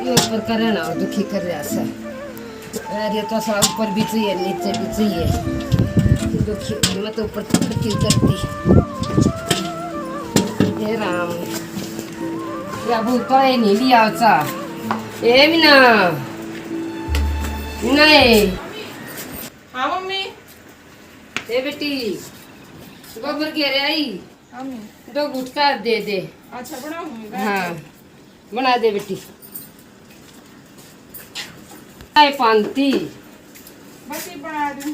ये ऊपर करे ना और दुखी कर रहा सा। अरे तो सारा ऊपर भी चाहिए नीचे भी चाहिए। दुखी मैं तो ऊपर दुखी करती। हे राम या भूत है नहीं लिया सा। ए मीना नहीं। हाँ मम्मी। ए बेटी गोबर के रे आई मम्मी 2 गुटका दे दे। अच्छा बनाऊँ मम्मी? हाँ बना दे बेटी। आए पांती बस ये बना दूँ।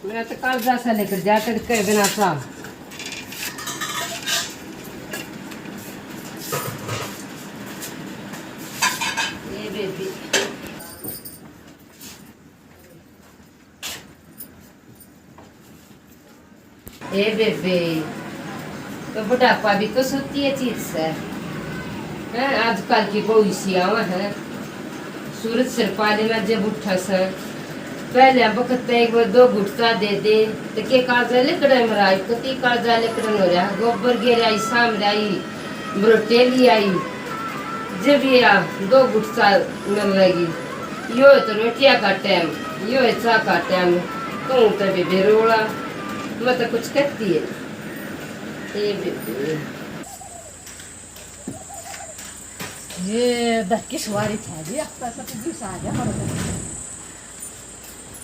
मैं तो कल जा सा लेकर जा कर बिना सा। ये बेबी ए बेबे तो बुढ़ापा भी तो सोती है चीज से है। आजकल की कोई सियावा है सूरज सिर पाले में जब उठा सर पहले वक्त एक बार 2 गुटका दे दे तो के काजा लिकड़े मराई कति काजा लिकड़े हो रहा गोबर गिर आई शाम आई ब्रोटेली आई जब ये 2 गुटका मिल लगी यो तो रोटिया का टाइम यो है चाह का टाइम तू तो बेबे रोड़ा मैं तो कुछ कहती है ये बेबे। ये धक्की सवारी था जी अब तक तो जी सा गया पर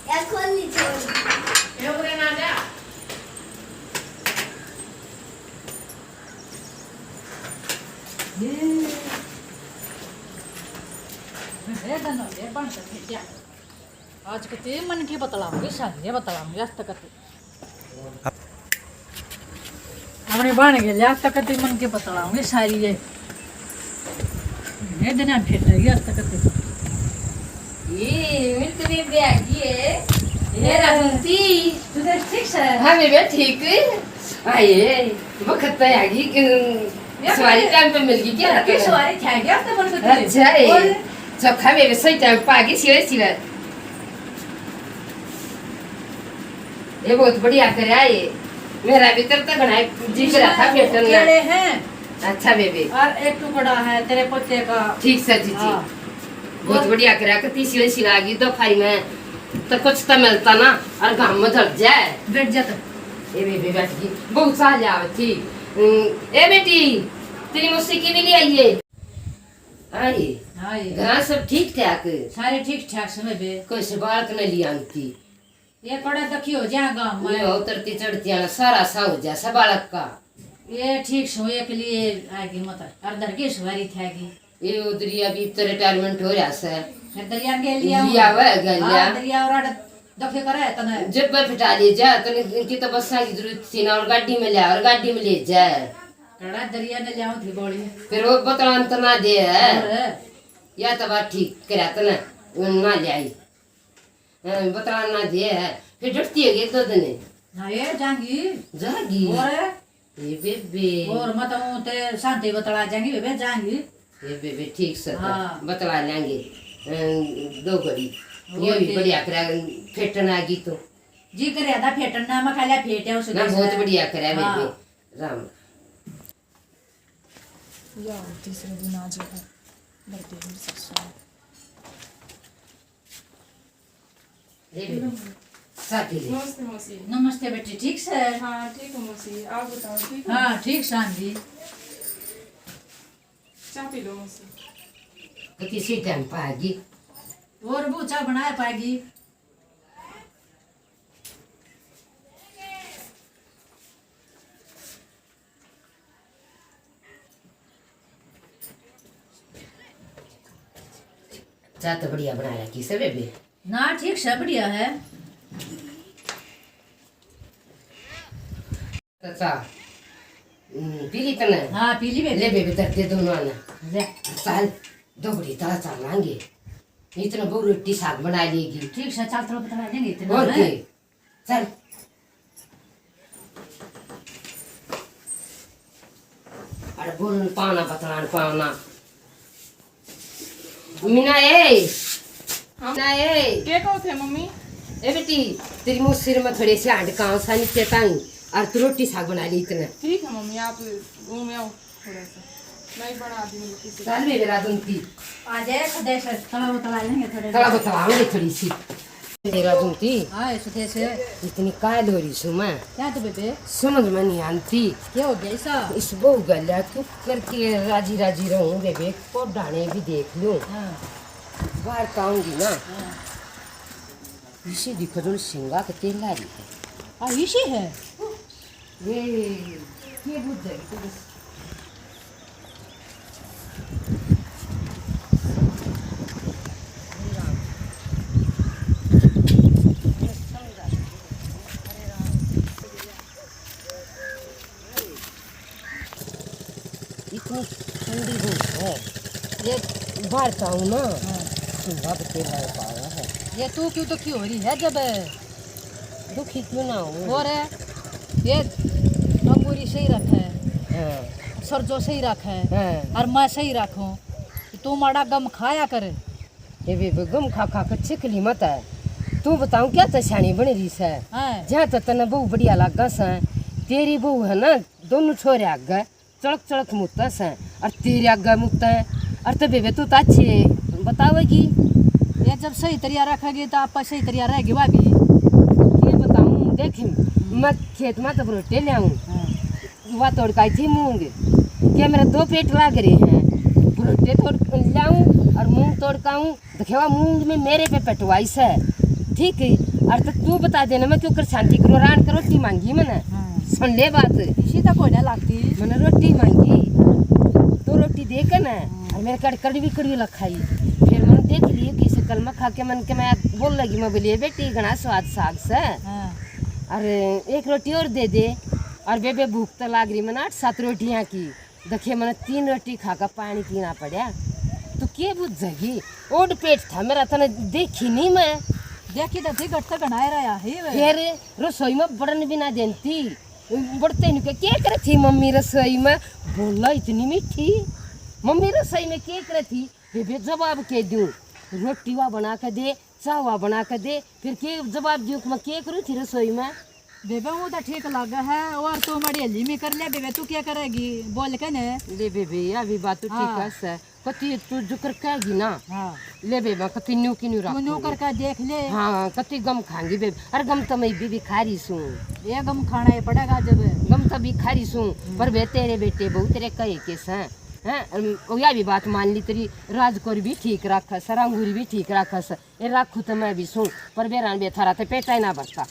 या खोल लीजिए ये उधर ना जा। ये दनो ये बन सकते क्या आज कते मन की बतलाऊंगी सारी ये बतलाऊंगी आज तक हमने बन गए आज तक मन की बतलाऊंगी सारी ये दिन फिर रही आज तक ये मिलती बैगी है ये रंती तुझे ठीक से हाँ बेबे ठीक आए वक्त पे आ गई सवारी टाइम पे मिल गई क्या धक्की सवारी था क्या अब तक मन सकते अच्छा है चौखा बेबे सही टाइम पे आ गई सिरे सिरे ये बहुत बढ़िया करे आए मेरा भी तब तक बनाए जी करा था पेटन केले हैं अच्छा बेबे और एक टुकड़ा है तेरे पोते का ठीक सर जी हाँ। बहुत बढ़िया करा कती सिरे सिरे आ गई तो खाई में तो कुछ तो मिलता ना और गांव में धर जाए बैठ जाता ए बेबी बैठ गई बहुत साल आवे थी ए बेटी तेरी मौसी की भी ले आइए आई हाँ ये घर सब ठीक ठाक सारे ठीक ठाक समय बे कोई से बात न ली आंती ये कड़ा दखियो जा गांव मैं में उतरती चढ़ती आना सारा सा हो जा सब बालक का ये ठीक सोए के लिए आगे मत अर्धर की सवारी थागी ये उधरिया भी तो रिटायरमेंट हो रहा है दरिया के लिया लिए हुआ है गलिया दरिया और दफे करे तने जब पर फिटा ले जा तो इनकी तो बसा की जरूरत थी ना और गाड़ी में ले और गाड़ी में ले जाए कड़ा दरिया ने लियाओ थी गोली फिर वो बतलान तो ना दे है और या तो बात ठीक करा तो ना ना ले आई बतलान ना दे है फिर डरती है 2 दिन ना ये जांगी जागी और ये बेबे और मत ते शांति बतला जांगी बे जांगी ये बेबे ठीक से हाँ। बतला लेंगे 2 घड़ी ये भी बढ़िया करा फेटन आ गई तो जी करे आधा फेटन ना मखाला फेटे उस ना बहुत बढ़िया करा हाँ। बेबे राम या तीसरे दिन आ जाएगा बर्थडे मेरी ससुर ये बेबे साथी ले नमस्ते मौसी। नमस्ते बेटी ठीक से हाँ ठीक है मौसी आप बताओ ठीक है? हाँ ठीक शांति चाय पी लो मौसी। कति सी टाइम पाएगी और वो चाय बनाए पाएगी चाय तो बढ़िया बना रखी सब बेबे ना ठीक से बढ़िया है अच्छा पीली तने हाँ पीली ले बेबी बेबे तरते दोनों आना ले साल 2 घड़ी ताला चाल लाएंगे इतना बहु रोटी साग बना लेगी ठीक से चल थोड़ा बता देंगे इतना और के चल अरे बोल पाना बतलान पाना मीना ए हाँ मीना ए क्या कहो थे मम्मी? ए बेटी तेरी मुँह सिर में थोड़े से हटकाओ सा नीचे ताई और तू रोटी साग बना ली इतना ठीक है मम्मी आप घूम आओ थोड़ा सा मैं ही बना दी किसी चल बेबे रात उनकी आ जाए खदे से तला बतला लेंगे थोड़े थोड़ा बताओगे थोड़ी सी तेरा दूंगी हाँ ऐसे से इतनी कायल हो रही सु मैं क्या तो बेबे समझ में नहीं आती क्या हो गया ऐसा इस बहु गल्या क्यों करके राजी राजी रहूं बेबे को डाने भी देख लूं हाँ बाहर खाऊंगी ना हाँ इसे दिखो जो सिंगा के तेल ला रही है आ इसी है ये बुझ जाएगी इतनी ठंडी धूप है ये बाहर खाऊं ना सिंगा के तेल ला पाया है ये तू क्यों दुखी हो रही है जब दुखी क्यों ना हो और ये अंगूरी सही रखे हाँ सरजो सही रखे हाँ और मैं सही रखूं तू माड़ा गम खाया करे ये भी गम खा खा कर चिकली मत है तू बताऊं क्या तो सियानी बनी रही है हाँ जहाँ तो तने बहु बढ़िया लगा से तेरी बहू है ना दोनों छोरे आगे चड़क चड़क मुत्ता से और तेरे आगे मुत्ता है और तो बेबे तू तो अच्छी बतावेगी ये जब सही तरिया रखेगी तो आप सही तरिया रहेगी भाभी ये बताऊं देख मैं खेत में तो रोटे ले आऊँ वह तोड़काई थी मूंग क्या मेरे 2 पेट लाग रहे हैं रोटे तोड़ लाऊं और मूंग तोड़काऊं देखेवा मूंग में मेरे पे पेटवाई से ठीक है और तो तू बता देना मैं क्यों कर शांति करो रान कर रोटी मांगी मैंने सुन ले बात इसी तक कोई नहीं लगती मैंने रोटी मांगी तो रोटी दे के ना और मेरे कड़वी कड़वी लखाई फिर मैंने देख लिए कि इसे कलमा खा के मन के मैं बोल लगी मैं बोलिए बेटी घना स्वाद साग से हाँ अरे एक रोटी और दे दे और बेबे भूख तो लाग रही मैंने 8-7 रोटियाँ की देखिए मैंने 3 रोटी खा कर पानी पीना पड़ा तो क्या बुझ जाएगी ओड पेट था मेरा तने देखी नहीं मैं देखी तो थी गट्टा बनाए रहा है फिर रसोई में बड़न भी ना देती बढ़ते नहीं क्या करे थी मम्मी रसोई में बोला इतनी मीठी मम्मी रसोई में क्या करे थी बेबे जवाब के दूँ रोटी वा बना के दे चावा बना के दे फिर के जवाब दूँ मैं क्या करूँ थी रसोई में बेबे वो तो ठीक लगा है और तू बड़ी हल्ली में कर ले बेबे तू क्या करेगी बोल के ने ले बेबे अभी बात तो ठीक है सर कति तू जुकर कहेगी ना हाँ ले बेबे कति न्यू की न्यू तू न्यू रख करके देख ले हाँ कति गम खाएंगी बेबे अरे गम तो मैं भी खारी सूँ ये गम खाना ही पड़ेगा जब गम तो भी खारी सूँ पर बे तेरे बेटे बहु तेरे कहे के हैं हैं यह भी बात मान ली तेरी राजकोर भी ठीक रखा सरंगूरी भी ठीक रखा ये रखू तो मैं भी सुन पर बेरान बे थारा तो पेटा ही ना बरता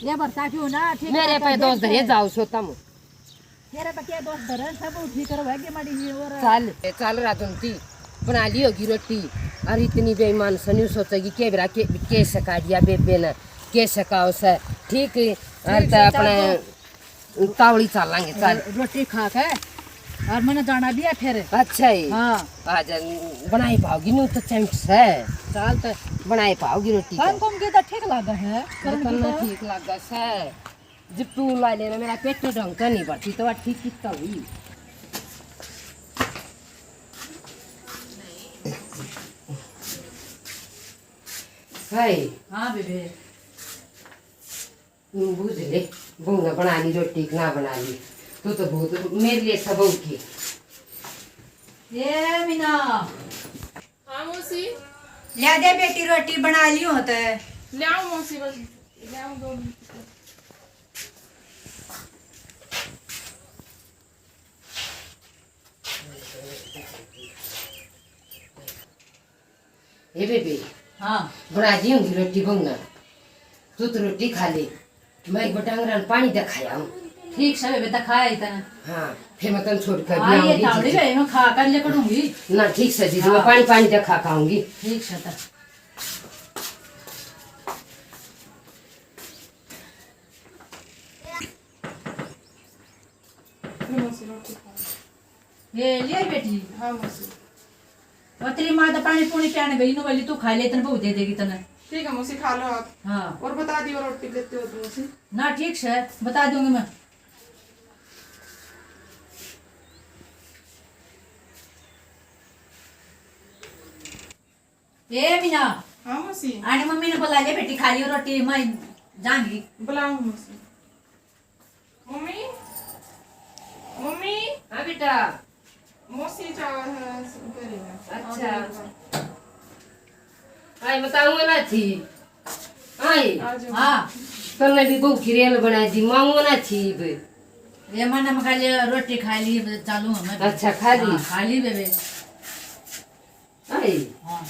ये बरसा क्यों ना ठीक मेरे पे दोस्त धरे जाओ सोता मु तेरे बच्चे दोस्त धरे सब ठीक करवाएगी माड़ी और चल चल रातुंती बना ली होगी रोटी और इतनी बेईमान सनी सोचेगी के बेरा के सका दिया बेबे ने के सका उसे ठीक और तो अपने तावड़ी चल लेंगे चल रोटी खा के और मैंने जाना भी है फिर अच्छा ही हाँ आज बनाई पाओगी नहीं तो चैंप से चल तो बनाई पाओगी रोटी काम कम की तो ठीक लगा है करना ठीक लगा से जब तू ला लेना मेरा पेट ढंग का नहीं बढ़ती तो ठीक कितना हुई हाय हाँ बेबे बुझ ले बहू ने बना ली रोटी ना बना ली तू तो बहुत मेरे लिए सब की ये मीना हाँ मौसी ले दे बेटी रोटी बना ली हो तो ले आओ मौसी बस ले आओ 2 मिनट ए बेबी हाँ बना दी होंगी रोटी बहू ने तू तो रोटी खा ले मैं एक बटांगरा पानी दिखाया हूँ ठीक से बेबे तक खाया इतना हाँ फिर मैं तन छोड़ कर हाँ ये तावड़ी वे मैं खा कर ले करूंगी ना ठीक से दीदी मैं पानी पानी दिखा खाऊंगी ठीक से तक मौसी रोटी खाओ ये ले बेटी हाँ मौसी और तेरी माँ तो पानी पूनी पियाने गई नो वाली तू खा ले इतना बहुत दे देगी तने ठीक है मौसी खा लो आप हाँ और बता दियो रोटी लेते हो तो मौसी ना ठीक से बता दूंगी मैं ए मीना हाँ मौसी आने मम्मी ने बोला ले बेटी खा लियो रोटी मैं जाऊंगी बुलाओ मौसी मम्मी मम्मी हाँ बेटा मौसी चावल है करेगा अच्छा आई बताऊँ ना थी आई आज हाँ तने भी बहु खिरेल बनाई दी मांगो ना थी बे ये मन हम खाली रोटी खा ली चालू हमें अच्छा, खा ली? हाँ, खा ली बेबे आई हाँ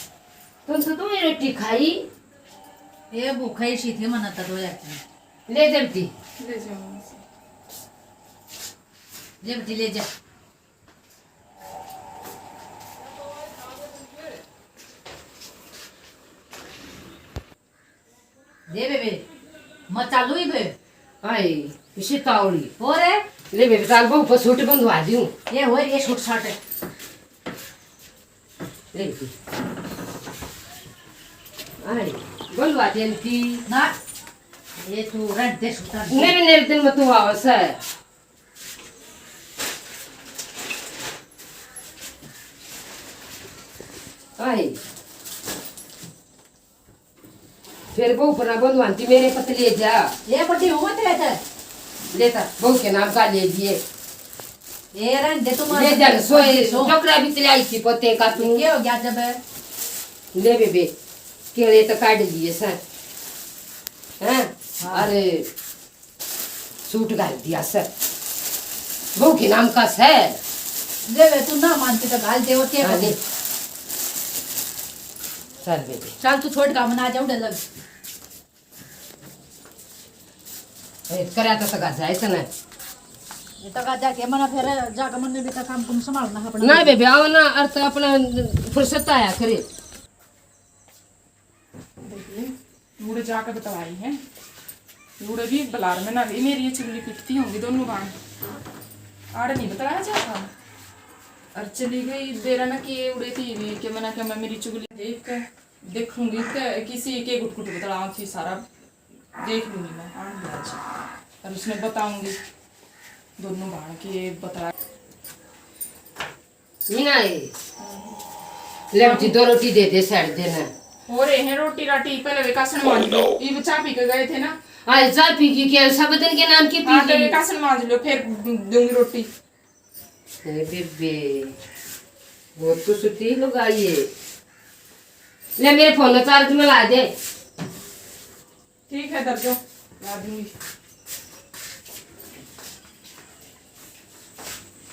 तुम रोटी खाई ये भूखा सी थी मन तो जाती ले जबती ले जाओ मौसी। ले बेटी ले जा दे बेबे मैं चालू ही बे आई इसे तावड़ी हो रे ले बे ताल बहु पर सूट बंधवा दूं ये हो ये शूट शॉट है ले बेटी आई बंधवा देती ना ये तू रख दे शूटर ने दिन में तू आवस है आई फिर बहु पर बंधवाती मेरे पत ले जा ये बड़ी उमत रहता है लेता बहु के नाम का ले लिए ये रख दे तुम ले जा सोए टोकरा भी चले आई थी पोते का तू क्या हो गया जब ले बेबे केले तो काट दिए सर हैं अरे सूट डाल दिया सर बहु के नाम का सर ले बे तू ना मानती तो गाल दे वो क्या हाँ, ले। करे सर बेबे चल तू छोड़ का मना जाऊ लग करा तो सगा जाए तो ना ये तो का जाके मना फिर जाके मन भी का काम कुम संभालना है अपना ना बेबे आओ ना अर्थ अपना फुर्सत आया करे देखिए बूढ़े जाकर बताई है बूढ़े भी बलार में ना गई मेरी ये चुगली पिटती होंगी दोनों बाण आड़े नहीं बताया जाता और चली गई बेरा ना कि उड़े थी भी कि मना क्या मैं मेरी चुगली देख कर देखूंगी किसी के गुट गुट बतलाऊं थी सारा देख लूंगी मैं आड़ भी आज और उसने बताऊंगी दोनों बाण के बता मीना ले बेटी 2 रोटी दे दे साइड देना हो रहे हैं रोटी राटी पहले विकासन मान लो ये चाय पी के गए थे ना आज चाय पी की क्या सब दिन के नाम की पी हाँ तो की विकासन मान लो फिर दूंगी रोटी अरे बेबे वो तो सुती लोग आइए ले मेरे फोन में चार्ज में ला दे ठीक है दर्जो ला दूंगी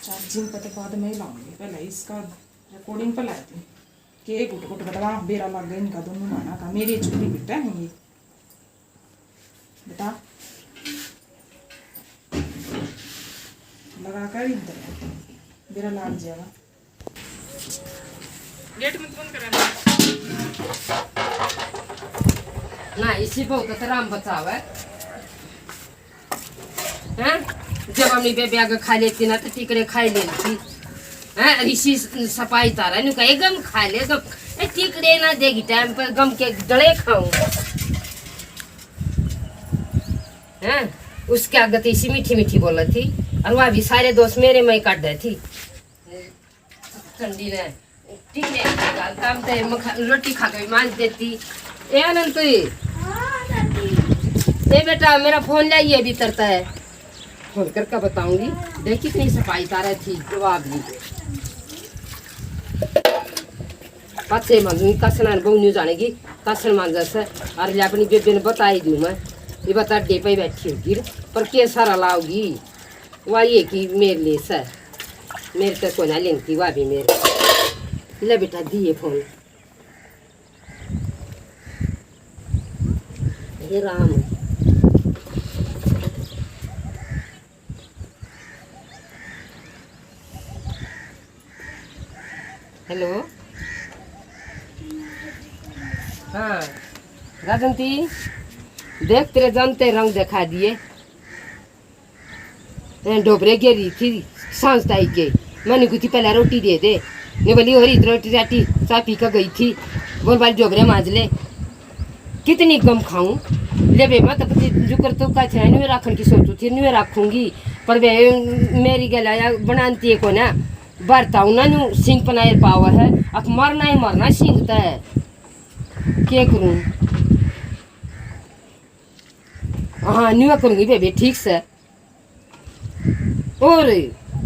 चार्जिंग पे तो बाद में ही लाऊंगी पहले इसका रिकॉर्डिंग पे लाती हूँ के गुट गुट बतला बेरा लग गया इनका दोनों माना का मेरी चुगली बेटा है ये बता लगा कर इंतर बेरा लाग जाएगा गेट मत बंद करा ना इसी बहुत राम बचावा हैं जब हमने बेबे आगे खा लेती ना तो टिकड़े खाई लेती हैं ऋषि सफाई तारा नु कहे गम खा ले गम ए टिकड़े ना देगी टाइम पर गम के डले खाऊं हैं उसके आगे तो इसी मीठी मीठी बोला थी और वह भी सारे दोस्त मेरे में ही काट रही थी ठंडी ने टिकड़े काम तो रोटी खा के मान देती ए अनंत ए बेटा मेरा फोन लाइए अभी तरता है फोन करके बताऊंगी देख कितनी सफाई तारा थी जवाब ली पाछे मांगूंगी कसना बहु न्यूज आनेगी कसन मांजा से और ले अपनी बेबे ने बताई दूँ मैं ये बता डे पे बैठी होगी पर के सारा लाओगी वह ये कि मेरे लिए सर मेरे तक को ना लेंगी वह भी मेरे ले बेटा दिए फोन ये राम हेलो हाँ राजंती देख तेरे जानते रंग दिखा दिए डोबरे गिरी थी सांस ताई के मैंने कुछ पहले रोटी दे दे नहीं बोली हो रही रोटी राटी चाय पी कर गई थी बोल भाई डोबरे मांज ले कितनी गम खाऊं ले बे मैं तो जुकर तो का छे नहीं रखन की सोचू थी नहीं रखूंगी पर वे मेरी गला बनाती है को ना बरताऊ ना नू सिंह पनाए पावा है अब मरना ही मरना सिंहता है क्या करूं हाँ न्यू करूंगी बेबे ठीक से और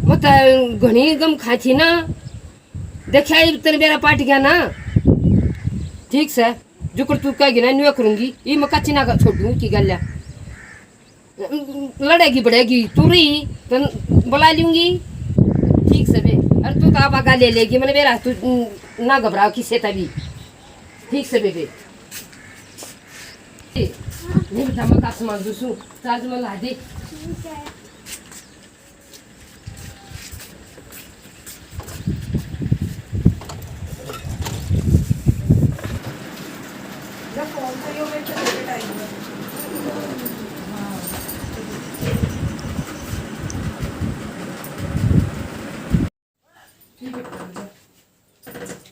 मतलब घनी गम खाई थी ना देखा तेरे मेरा पाट गया ना ठीक से जुकर तू कहेगी ना न्यू करूंगी ये मैं कच्ची ना छोड़ूंगी की गल लड़ेगी बढ़ेगी तू रही तो बुला लूंगी ठीक से बे अरे तू तो आप आगा ले लेगी मैंने बेरा तू ना घबराओ किसे तभी ठीक से बेबे नहीं बेटा मैं का सामान दूसू चार्ज में ला दे ठीक है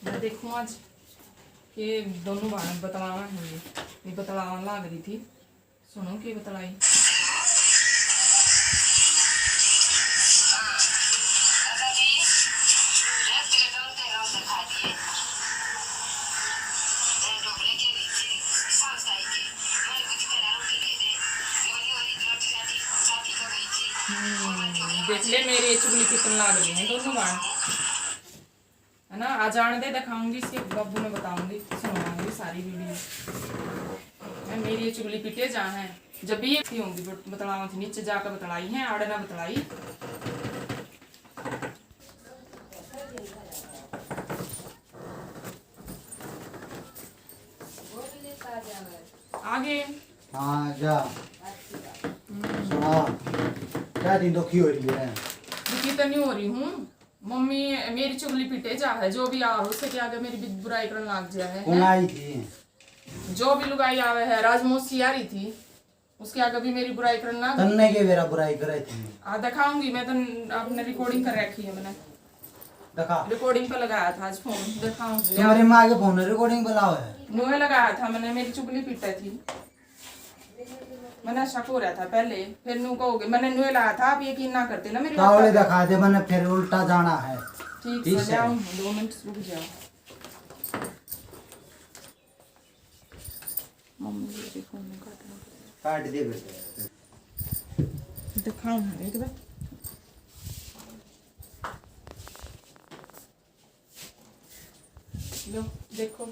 मैं देखूँ आज कि दोनों बार बतलावा है ये बतलावा लग रही थी सुनो कि बतलाई देख ले मेरी चुगली कितनी लाग रही है दोनों बार है ना आज आने दे दिखाऊंगी इसके बब्बू में बताऊंगी सुनाऊंगी सारी वीडियो मेरी ये चुगली पिटे जहाँ है जब भी ये होंगी बतलावा थी नीचे जाकर बतलाई है आड़े ना बतलाई आगे हाँ जा सुना क्या दिन दुखी हो रही है दुखी तो नहीं हो रही हूँ मम्मी मेरी चुगली पिटे जा है जो भी आ उससे क्या आगे मेरी बुराई करने लग जाए कौन आई थी जो भी लुगाई आवे है राजमोसी आ रही थी उसके आगे भी मेरी बुराई करना तन्ने के मेरा बुराई करे थी दिखाऊंगी मैं तो आपने रिकॉर्डिंग कर रखी है मैंने देखा रिकॉर्डिंग पे लगाया था आज फोन दिखाऊंगी तुम्हारी माँ के फोन रिकॉर्डिंग बुलाओ है नुहे लगाया था मैंने मेरी चुगली पिटाई थी मैंने शक हो रहा था पहले फिर नू कहोगे मैंने नुहे लगाया था आप यकीन ना करते ना मेरी बात कावड़े पे। दिखा दे मैंने फिर उल्टा जाना है ठीक ठीक है है। जाओ 2 मिनट रुक जाओ मम्मी जी फोन में काटना काट दे बेटे दिखाऊंगी एक बार लो देखो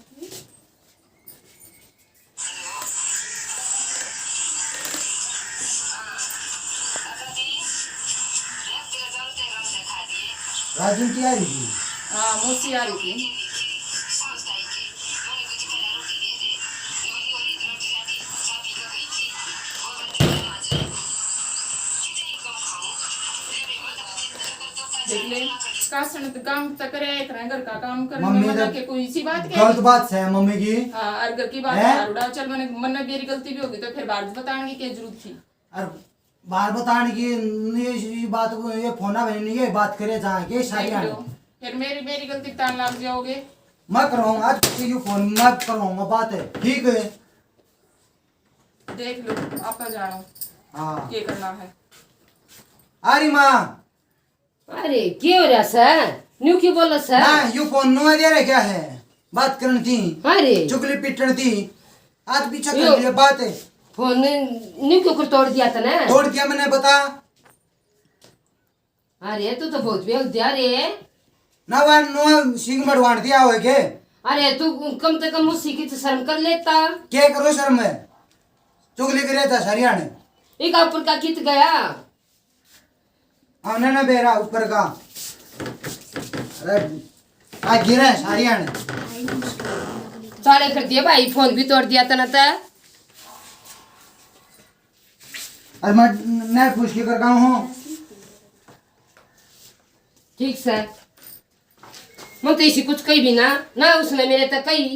राजू की आ रही थी हाँ मौसी आ रही थी देख ले कासन तो काम तक करे एक घर का काम करने मम्मी में मना तो के कोई सी बात क्या गलत बात है मम्मी की हाँ और घर की बात हैं? है उड़ा चल मैंने मेरी गलती भी होगी तो फिर बात बताने की क्या जरूरत थी और बार बताने की ये बात को ये फोना बहनी ये बात करे जहाँ के सारी देख लो फिर मेरी गलती तान लग जाओगे मैं करवाऊंगा आज किसी को फोन मैं करवाऊंगा बात है ठीक है देख लो आप जाओ हाँ क्या करना है अरे माँ अरे क्या हो रहा सर न्यू क्यों बोला सर ना यू फोन नुआ दे रहे क्या है बात करनी थी अरे चुगली पिटनी थी आज पीछे यो। कर लिया बात है फोन न्यू क्यों कर तोड़ दिया था ना तोड़ दिया मैंने बता अरे तू तो बहुत बेहुदिया रे ना वह नुआ सिंह मड़वाण दिया हो के अरे तू कम से कम उसी की तो शर्म कर लेता क्या करो शर्म है चुगली करे था सरिया ने एक ऊपर का कित गया हमने ना बेरा ऊपर का अरे आ गिरा सारिया ने साले कर दिया भाई फोन भी तोड़ दिया था ना था अरे मैं नहीं पूछ के कर रहा हूँ ठीक सर मैं तो इसी कुछ कही भी ना उसने मेरे तक कही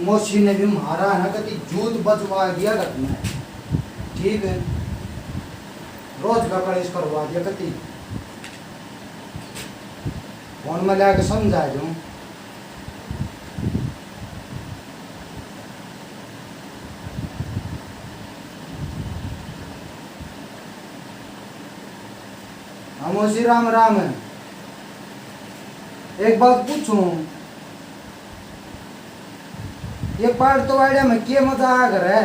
मोशी ने भी मारा ना कभी जूत बचवा दिया करना ठीक है रोज का कलेश करवा दिया कति फोन में लाके समझा दूं मोशी राम राम है एक बात पूछूं ये पार तो आइडिया में क्या मजा आ कर है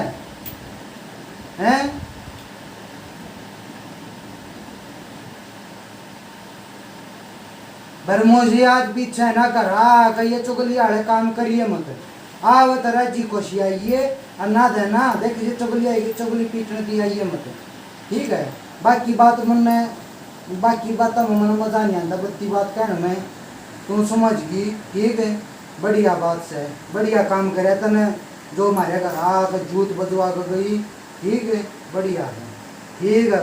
हैं पर मुझे आज पीछे ना कर आ कहिए चुगली वाले काम करिए मत आ वो तरह जी खुशी आइए और ना देना देखिए चुगली आएगी चुगली पीटने की आइए मत ठीक है। बाकी बात मन मजा नहीं आता बत्ती बात कहना मैं तू समझ गई ठीक है। बढ़िया बात से बढ़िया काम करे तने जो हमारे घर आकर जूत बजवा कर गई ठीक है बढ़िया है ठीक है।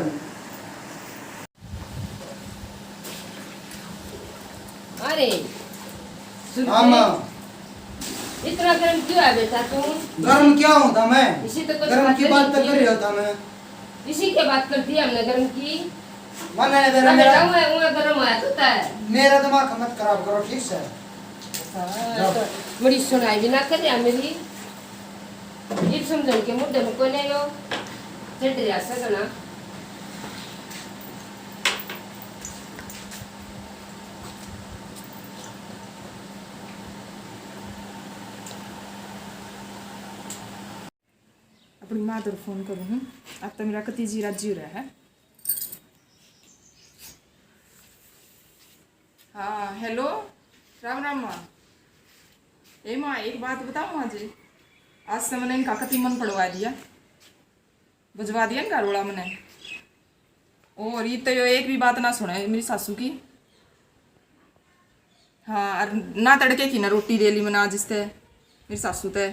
अरे आमा इतना गर्म क्यों है बेटा तुम? गर्म क्या होता मैं इसी तो कुछ गर्म की बात नहीं कर रही होता मैं इसी के बात करती है हमने गर्म की। मैंने बेटा मेरा वो गर्म आया तो है मेरा दिमाग मत खराब करो ठीक से। तो बड़ी सुनाई भी ना कर या मेरी ये समझन के मुद्दे में कोई नहीं हो चढ़ जा सकना। अपनी माँ तो फोन करूँ हूँ अब तो मेरा कति जी राजी हो रहा है। हाँ हेलो राम राम माँ। ए माँ एक बात बताओ माँ जी आज से मैंने इनका कति मन पड़वा दिया बुझवा दिया इनका रोड़ा मैंने और ये तो एक भी बात ना सुने मेरी सासू की। हाँ और ना तड़के की ना रोटी दे ली मैंने आज इससे मेरी सासू ते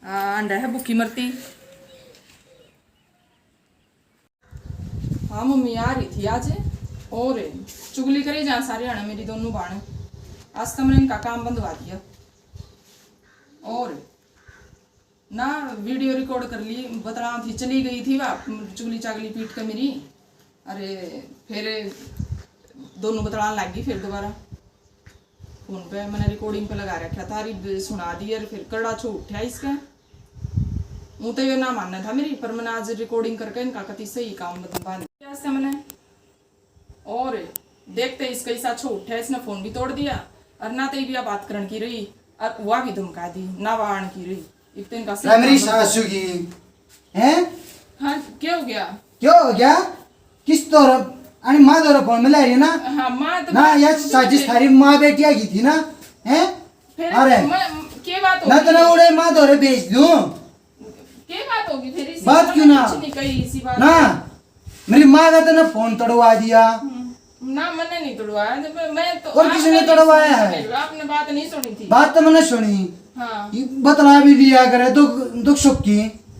अंडा है भूखी मरती। हाँ मम्मी आ रही थी आज और चुगली करे जहाँ सारे आना मेरी दोनों बाण आज तो मैंने इनका काम बंदवा दिया और ना वीडियो रिकॉर्ड कर ली बतला थी चली गई थी वह चुगली चागली पीट के मेरी। अरे फिर दोनों बतलाने लग गई फिर दोबारा फोन पे मैंने रिकॉर्डिंग पे लगा रखा था अरे सुना दी और फिर कड़ा छो उठा इसका वो तो ये ना मानना था मेरी पर मैंने आज रिकॉर्डिंग करके इनका कति सही काम बता दिया मैंने और देखते इसका ऐसा छो उठा इसने फोन भी तोड़ दिया और ना तो भी बात करने की रही और वह भी धमका दी ना वाण की रही एक तो इनका मेरी सासू की हैं हाँ क्या हो गया किस तरह आणि माँ दौरा फोन मिला रही ना हाँ माँ तो ना या साजिश थारी माँ बेटी आ गई थी ना हैं अरे क्या बात ना तो ना उड़े माँ दौरे भेज दूं क्या बात होगी फिर इसी बात क्यों ना कुछ नहीं कही इसी बात ना मेरी माँ का तो ना फोन तोड़वा दिया ना मैंने नहीं तोड़वाया मैं तो और किसी ने तोड़वाया है आपने बात नहीं सुनी थी बात तो मैंने सुनी हाँ बतला भी दिया करे दुख सुख की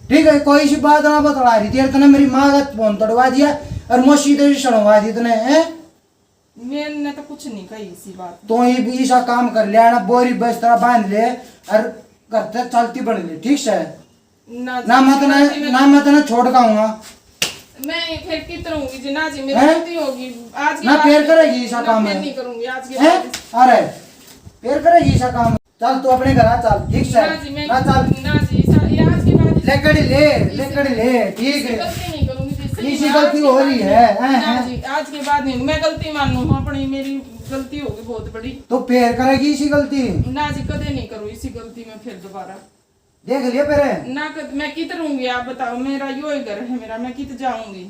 ठीक है कोई सी बात ना बतला रही थी तूने मेरी माँ का फोन तोड़वा दिया और मौसी तो सुनवा दी तूने मैंने तो कुछ नहीं कही इसी बात तो ये भी ऐसा काम कर लिया ना बोरी बस्ता बांध ले और करते चलती बन ले ठीक से ना मैं तो छोड़ खाऊंगा मैं फिर कितना होगी जी ना जी मेरी गलती होगी आज की ना फिर करेगी ऐसा काम नहीं करूंगी आज के अरे फिर करेगी ऐसा काम चल तू अपने घर आ चल ठीक से ना जी मैं ना चल ना जी आज के बाद लेकर ले ठीक है गलती नहीं करूंगी इसी गलती हो रही है ना जी आज के बाद नहीं मैं गलती मानू अपनी मेरी गलती होगी बहुत बड़ी तो फिर करेगी इसी गलती ना जी कदे नहीं करूँ इसी गलती में फिर दोबारा देख लिया फिर ना मैं कित रहूंगी आप बताओ मेरा यो ही घर है मेरा मैं कित जाऊंगी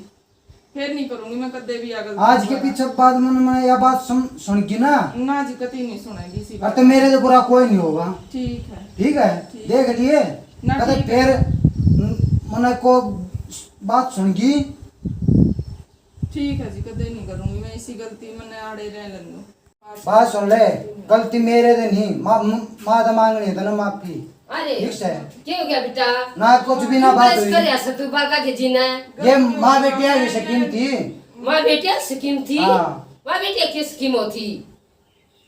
फिर नहीं करूंगी मैं कदे भी आगे आज के पीछे बाद में यह बात सुन की ना जी कति नहीं सुनेगी इसी और तो मेरे से बुरा कोई नहीं होगा ठीक है देख लिए कदे फिर मन को बात सुनगी ठीक है जी कदे नहीं करूंगी मैं इसी गलती मैंने आड़े रह लूं बात सुन ले गलती मेरे से नहीं माँ तो मांगनी है तो ना माफी अरे ठीक है क्या हो गया बेटा ना कुछ भी ना बात हुई कर ऐसा तू बागा के जीना ये माँ बेटी की स्कीम थी माँ बेटिया स्कीम थी हाँ। माँ बेटिया की स्कीम होती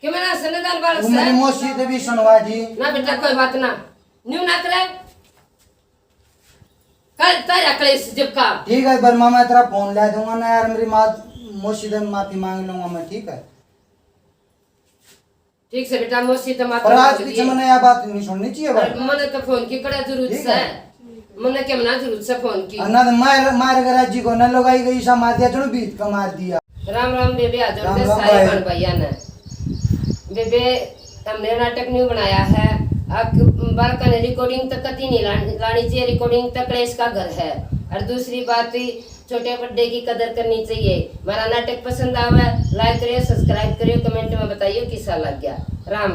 कि मैंने सनदान बाल वो मेरी मौसी से भी सुनवा दी ना बेटा कोई बात ना न्यू ना करे कल तेरा कलेश जब का ठीक है बर्मा मैं तेरा फोन ले दूंगा ना यार मेरी माँ मौसी से माफी मांग लूंगा मैं ठीक है ठीक से बेटा मौसी तो माता पर आज पीछे मैंने यह बात नहीं सुननी चाहिए मैंने तो फोन की कड़ा जरूरत है मैंने क्या मना जरूरत से फोन की ना मार कर जी को न लगाई गई सा मार दिया चलो बीत का मार दिया राम राम बेबे आ जाओ सारे बन भैया ने बेबे हमने नाटक न्यू बनाया है बालका ने रिकॉर्डिंग तक कती नहीं लानी चाहिए रिकॉर्डिंग तक कलेश का घर है और दूसरी बात ही छोटे बड़े की कदर करनी चाहिए। हमारा नाटक पसंद आवा लाइक करियो, सब्सक्राइब करियो, कमेंट में बताइए कैसा लग गया। राम।